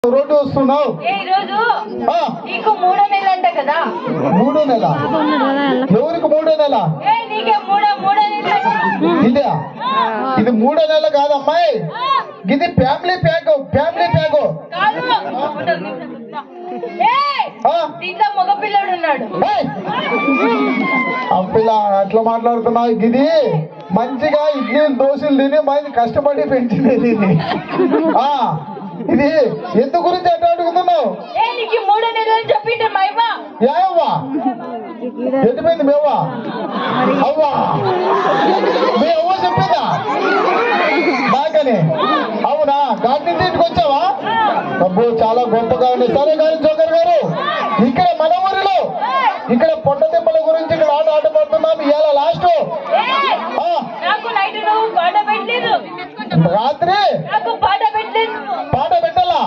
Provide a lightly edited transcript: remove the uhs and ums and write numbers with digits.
Road వస్తున్నావు నీకు 3వ నెల అంట కదా. 3వ నెల? ఎవరికి 3వ నెల? నీకే 3వ నెల. ఇదే ఇది 3వ నెల కాదమ్మాయి, ఇది ఫ్యామిలీ ప్యాక్. ఫ్యామిలీ ప్యాక్ దీంట్లో మగ పిల్లడు ఉన్నాడు. ఆ పిల్ల అట్లా మాట్లాడుతున్నావు. ఇది మంచిగా ఇడ్లీలు దోశలు తిని మంచి కష్టపడి పెంచినది ఇది. ఇది ఎందు గురించి ఎట్లా అడుగుతున్నావు? 3వ నెల అని చెప్పిండ్రు మా అవ్వ. ఏవా ఎదిపోయింది మేవా? అవ్వా మీ అవ్వ చెప్పిందా నాకని? అవునా? గాడి నుంచి ఇంటికి వచ్చావా? అబ్బో చాలా గొప్పగా ఉంది. సరే గారు జోకర్ గారు, ఇక్కడ మన ఊరిలో ఇక్కడ పొట్ట దెబ్బల గురించి ఇక్కడ ఆట పడుతున్నాం. ఇవాళ లాస్ట్ రాత్రి రాత్రి